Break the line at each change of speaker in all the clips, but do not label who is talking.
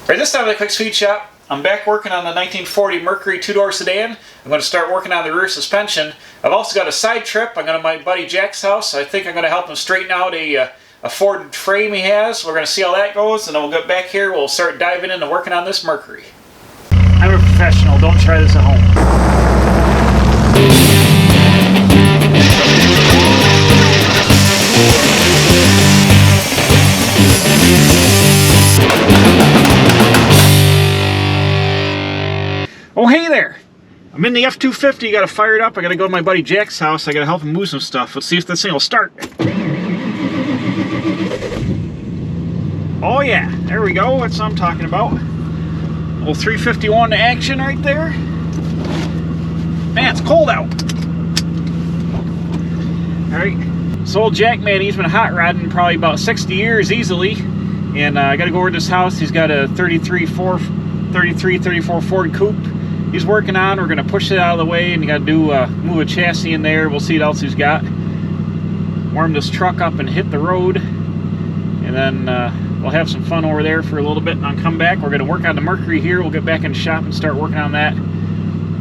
Alright, this time at the Quick Sweet Shop, I'm back working on the 1940 Mercury two-door sedan. I'm going to start working on the rear suspension. I've also got a side trip. I'm going to my buddy Jack's house. I think I'm going to help him straighten out a Ford frame he has. We're going to see how that goes, and then we'll get back here. We'll start diving into working on this Mercury. I'm a professional. Don't try this at home. Oh, hey there! I'm in the F-250, got it fired up. I gotta go to my buddy Jack's house. I gotta help him move some stuff. Let's see if this thing will start. Oh yeah, there we go. That's what I'm talking about. Little 351 to action right there. Man, it's cold out. Alright, this old Jack man, he's been hot rodding probably about 60 years easily. And I gotta go over to his house. He's got a 34 Ford coupe he's working on. We're gonna push it out of the way, and you gotta do move a chassis in there. We'll see what else he's got. Warm this truck up and hit the road, and then we'll have some fun over there for a little bit, and I'll come back. We're gonna work on the Mercury here. We'll get back in the shop and start working on that.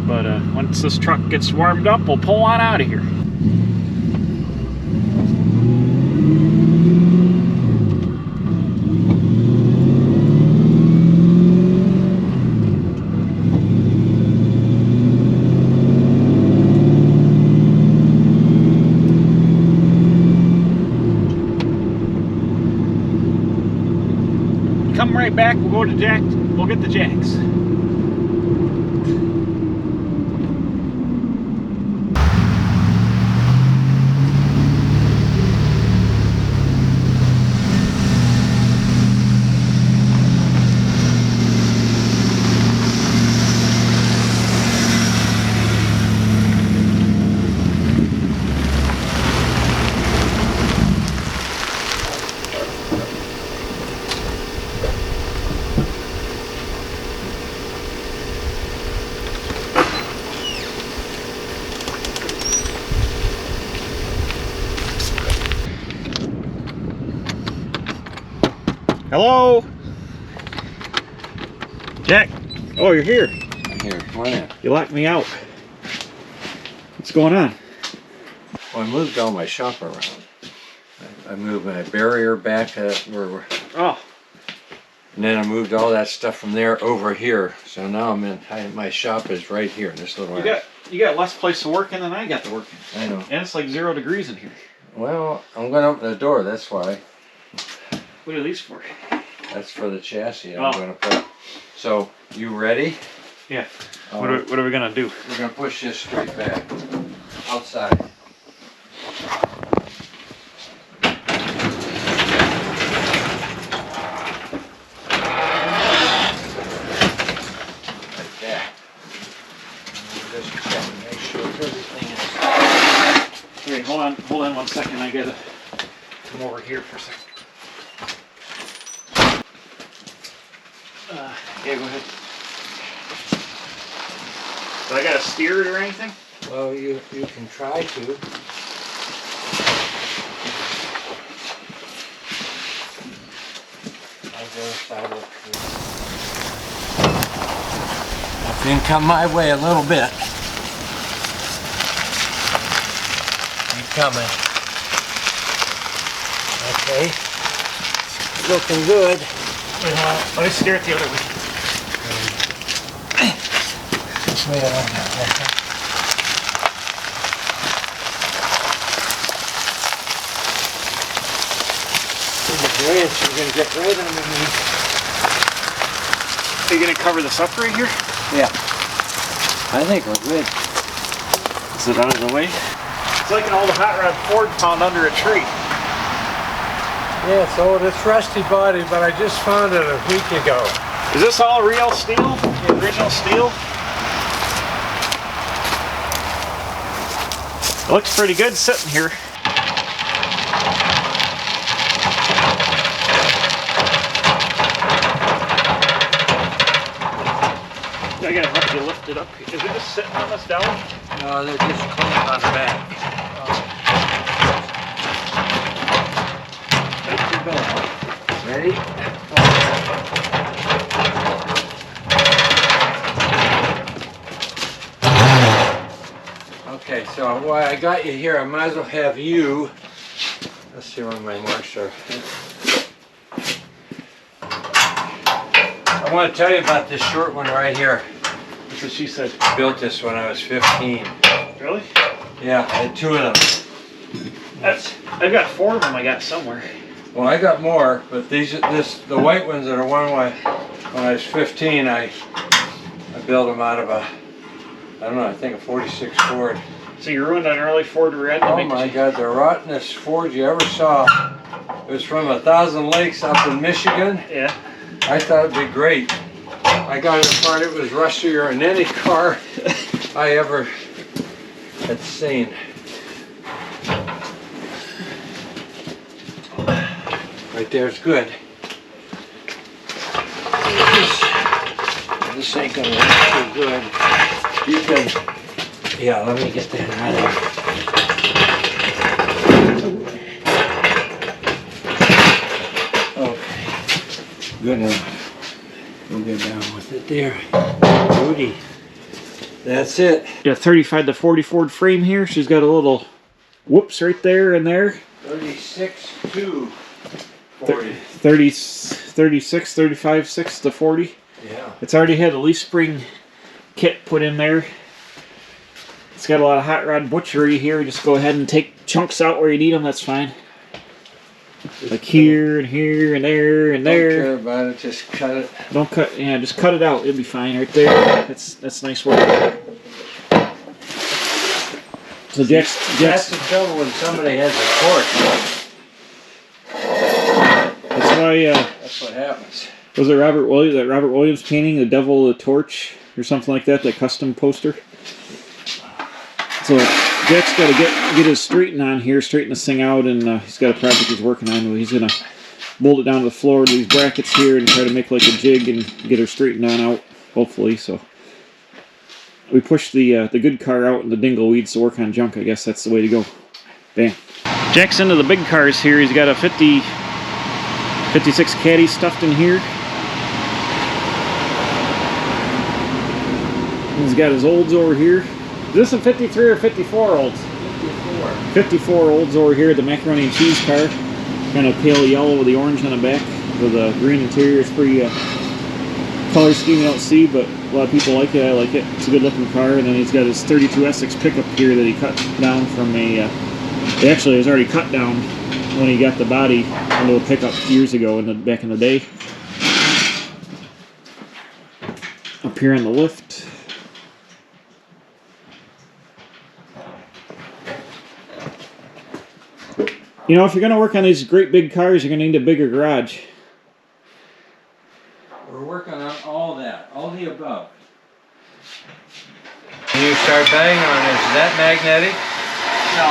But once this truck gets warmed up, we'll pull on out of here. Come right back, we'll go to Jack, we'll get the Jacks. Hello? Jack? Oh, you're here.
I'm here. Come on in.
You locked me out. What's going on?
Well, I moved all my shop around. I moved my barrier back where
Oh.
and then I moved all that stuff from there over here. So now I'm in. My shop is right here in this little area.
You got less place to work in than I got to work in.
I know.
And it's like 0 degrees in here.
Well, I'm going to open the door. That's why.
What are these for?
That's for the chassis.
Oh.
I'm going to put. So you ready?
Yeah. What are we gonna do?
We're going to push this straight back outside. Like that. Just check and make sure everything is.
Wait, hold on 1 second. I gotta come over here for a second. Yeah, go ahead. Do I gotta steer it or anything?
Well, you can try to. I'll go side of it. If you can come my way a little bit. Keep coming. Okay. Looking good.
Wait, hold on. Let me steer it the other way.
This way I want that. The branch you're going to get right underneath.
Are you gonna cover this up right here?
Yeah. I think we're good.
Is it out of the way? It's like an old hot rod Ford found under a tree.
Yeah, it's old. It's rusty body, but I just found it a week ago.
Is this all real steel? The original steel? It looks pretty good sitting here. I gotta help you lift it up. Is it just sitting on this down?
No, they're just clean on the back. Ready? Okay, so while I got you here, I might as well have you. Let's see where my marks are. I want to tell you about this short one right here.
That's what she said.
I built this when I was 15.
Really?
Yeah, I had 2 of them.
I've got 4 of them I got somewhere.
Well, I got more, but the white ones that are when I was 15, I built them out of a, I don't know, I think a 46 Ford.
So you ruined an early Ford Red?
Oh my God, the rottenest Ford you ever saw. It was from 1,000 Lakes up in Michigan.
Yeah.
I thought it'd be great. I got it apart, it was rustier than any car I ever had seen. Right there's good. This ain't gonna work too good. You can, yeah, let me get that out of here. Okay, good enough. We'll get down with it there. Rudy, that's it.
Yeah, 35 to 40 Ford frame here. She's got a little whoops right there and there.
36 to 40.
36, 35, 6 to 40.
Yeah.
It's already had a leaf spring kit put in there. It's got a lot of hot rod butchery here. Just go ahead and take chunks out where you need them. That's fine. Like here and here and there and there.
Don't care about it. Just cut it.
Don't cut. Yeah, just cut it out. It'll be fine right there. That's nice work. So
That's the trouble when somebody has a torch.
That's why.
That's what happens.
Was it Robert Williams painting, The Devil of the Torch, or something like that? That custom poster. So Jack's got to get his straighten on here, straighten this thing out, and he's got a project he's working on. He's gonna bolt it down to the floor with these brackets here and try to make like a jig and get her straightened on out, hopefully. So we pushed the good car out and the dingleweeds to work on junk. I guess that's the way to go. Bam. Jack's into the big cars here. He's got a 56 Caddy stuffed in here. He's got his olds over here. Is this a 53 or 54 olds?
54.
54 olds over here, the macaroni and cheese car. Kind of pale yellow with the orange on the back with a green interior. It's pretty color scheme you don't see, but a lot of people like it. I like it. It's a good looking car. And then he's got his 32 Essex pickup here that he cut down from a, actually it was already cut down when he got the body into a pickup years ago back in the day. Up here on the lift. You know, if you're going to work on these great big cars, you're going to need a bigger garage.
We're working on all that, all the above. When you start banging on this, is that magnetic?
No.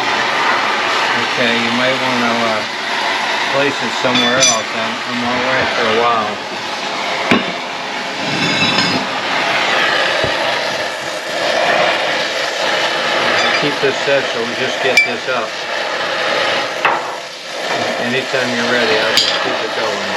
Okay, you might want to place it somewhere else. I'm all right for a while. Keep this set so we just get this up. Anytime you're ready, I'll just keep it going.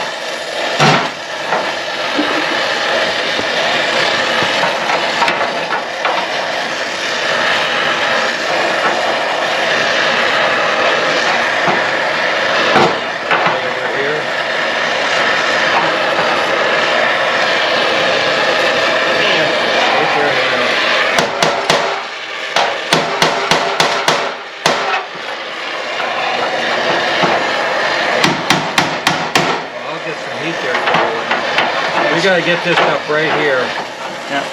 We gotta get this up right here.
Yeah.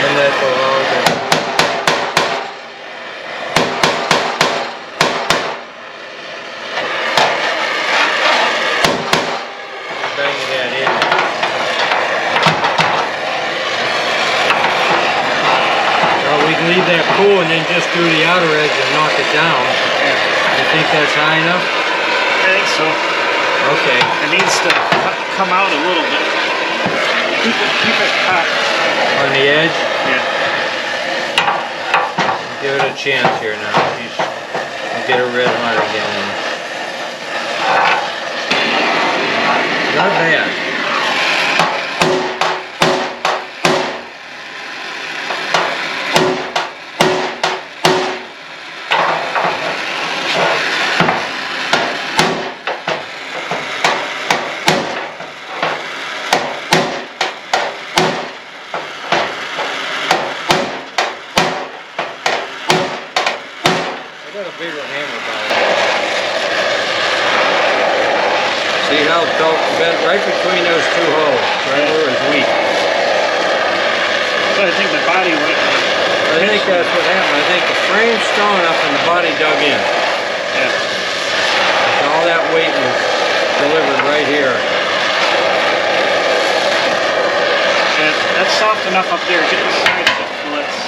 And that below there. Banging that in. We can leave that cool and then just do the outer edge and knock it down. You think that's high enough?
I think so.
Okay.
It needs to come out a little bit. Keep it hot.
On the edge?
Yeah.
Give it a chance here now. I'll get her red hot again. Not bad. I got a bigger hammer by it. See how it bent right between those two holes, right where it's weak.
So I think the body went.
I think that's what happened. I think the frame's strong enough and the body dug in.
Yeah.
And all that weight was delivered right here.
Yeah, that's soft enough up there. Get the side of the fillets.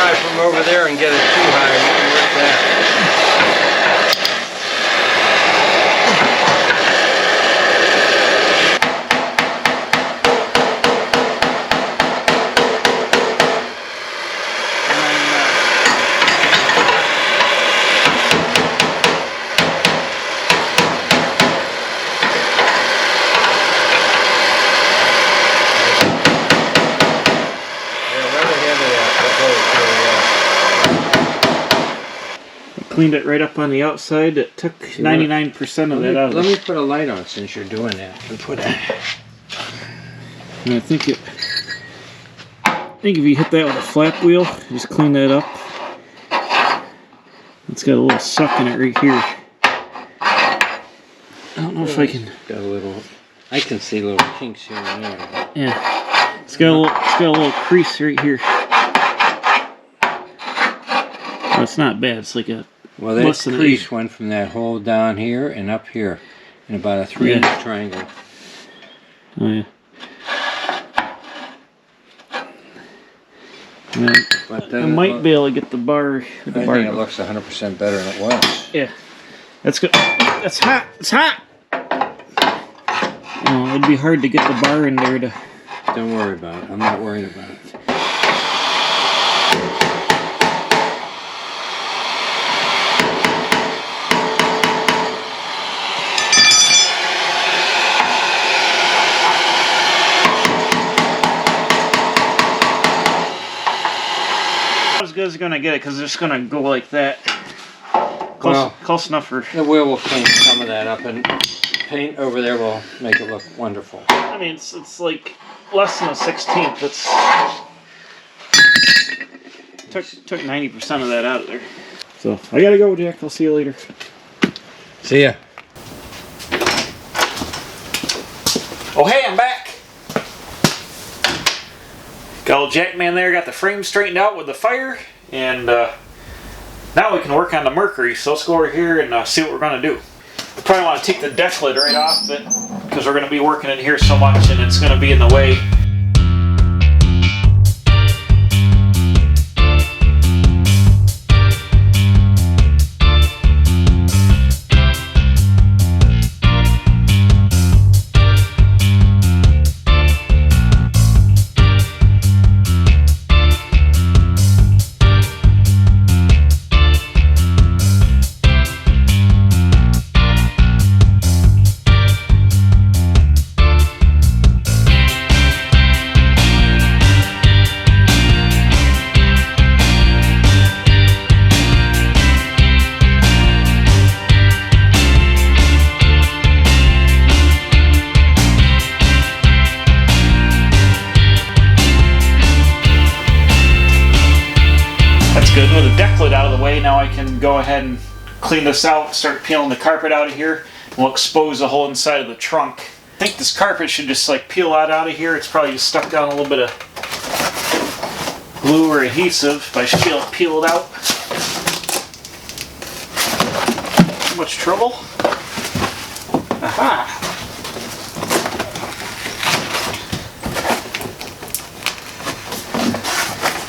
From over there and get it too high, you can work that.
Cleaned it right up on the outside. It took 99% of that out.
Let me put a light on since you're doing that. And put it.
And I think if you hit that with a flap wheel, just clean that up. It's got a little suck in it right here. I don't know if I can.
Got a little. I can see little kinks here and there.
Yeah, it's got a little crease right here. Well, it's not bad. It's like a.
Well, that crease went from that hole down here and up here in about a 3-inch triangle.
Oh yeah.
But
I might be able to get the bar.
I think it looks 100% better than it was.
Yeah, that's good. That's hot. It's hot. Oh, it'd be hard to get the bar in there to.
Don't worry about it. I'm not worried about it.
As good as going to get it because it's just going to go like that. Close enough for.
The wheel will clean some of that up, and paint over there will make it look wonderful.
I mean, it's like less than a 16th. It's took 90% of that out of there. So I gotta go, Jack. I'll see you later.
See ya.
Oh, hey, I'm back. Got old Jackman there, got the frame straightened out with the fire, and now we can work on the Mercury. So let's go over here and see what we're going to do. We probably want to take the deck lid right off it because we're going to be working in here so much and it's going to be in the way. Good. With the deck lid out of the way, now I can go ahead and clean this out, start peeling the carpet out of here. will expose the whole inside of the trunk. I think this carpet should just like peel out of here. It's probably just stuck down a little bit of glue or adhesive, but I should be able to peel it out. Too much trouble. Aha!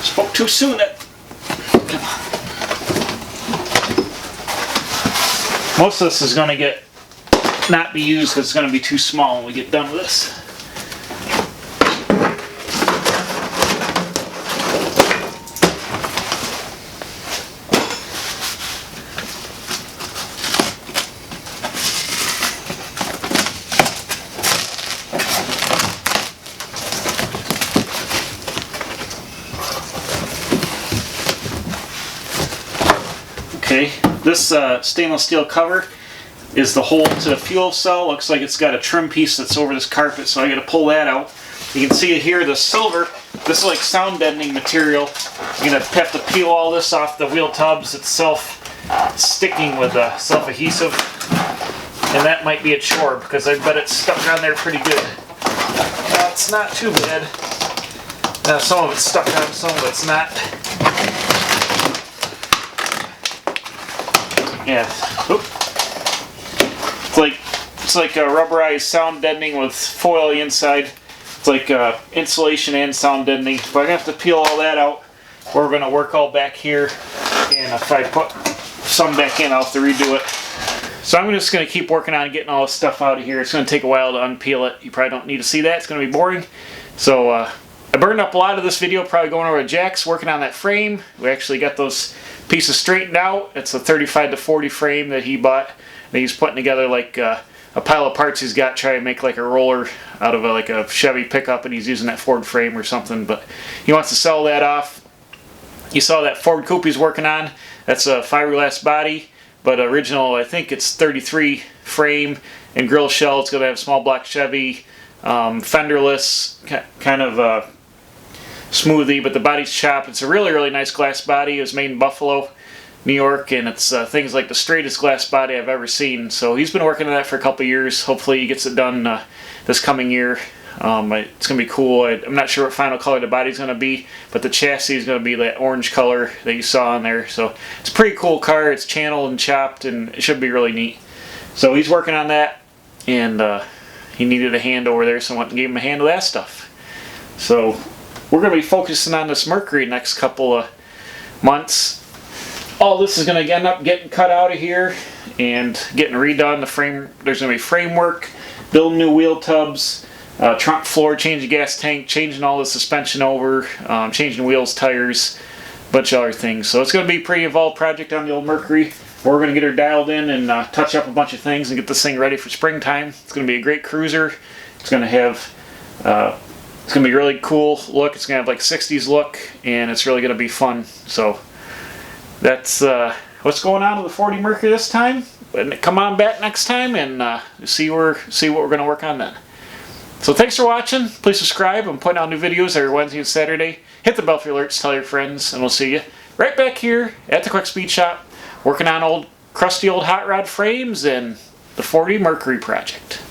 Spoke too soon. Most of this is going to not be used because it's going to be too small when we get done with this. Okay, this stainless steel cover is the hole to the fuel cell. Looks like it's got a trim piece that's over this carpet, so I got to pull that out. You can see here the silver, this is like sound deadening material. You're going to have to peel all this off the wheel tubs. It's self-sticking with self-adhesive, and that might be a chore because I bet it's stuck on there pretty good. It's not too bad. Now some of it's stuck on, some of it's not. Yeah. Oop. It's like a rubberized sound deadening with foil inside. It's like insulation and sound deadening. But I'm gonna have to peel all that out. We're gonna work all back here, and if I put some back in, I'll have to redo it. So I'm just gonna keep working on getting all this stuff out of here. It's gonna take a while to unpeel it. You probably don't need to see that. It's gonna be boring. So I burned up a lot of this video, probably going over to Jack's, working on that frame. We actually got those pieces straightened out. It's a 35 to 40 frame that he bought. And he's putting together like a pile of parts he's got, trying to make like a roller out of like a Chevy pickup, and he's using that Ford frame or something. But he wants to sell that off. You saw that Ford coupe he's working on. That's a fiberglass body, but original, I think it's 33 frame and grill shell. It's going to have small block Chevy, fenderless, kind of smoothie, but the body's chopped. It's a really, really nice glass body. It was made in Buffalo, New York, and it's things like the straightest glass body I've ever seen. So he's been working on that for a couple years. Hopefully he gets it done this coming year. It's going to be cool. I'm not sure what final color the body's going to be, but the chassis is going to be that orange color that you saw on there. So it's a pretty cool car. It's channeled and chopped, and it should be really neat. So he's working on that, and he needed a hand over there, so I went and gave him a hand with that stuff. So we're going to be focusing on this Mercury next couple of months. All this is going to end up getting cut out of here and getting redone. The frame, there's going to be framework, building new wheel tubs, trunk floor, changing gas tank, changing all the suspension over, changing wheels, tires, a bunch of other things. So it's going to be a pretty involved project on the old Mercury. We're going to get her dialed in and touch up a bunch of things and get this thing ready for springtime. It's going to be a great cruiser. It's going to have it's going to be a really cool look. It's going to have like 60s look, and it's really going to be fun. So that's what's going on with the 40 Mercury this time. But come on back next time and see what we're going to work on then. So thanks for watching. Please subscribe. I'm putting out new videos every Wednesday and Saturday. Hit the bell for alerts, tell your friends, and we'll see you right back here at the Quick Speed Shop, working on crusty old hot rod frames and the 40 Mercury project.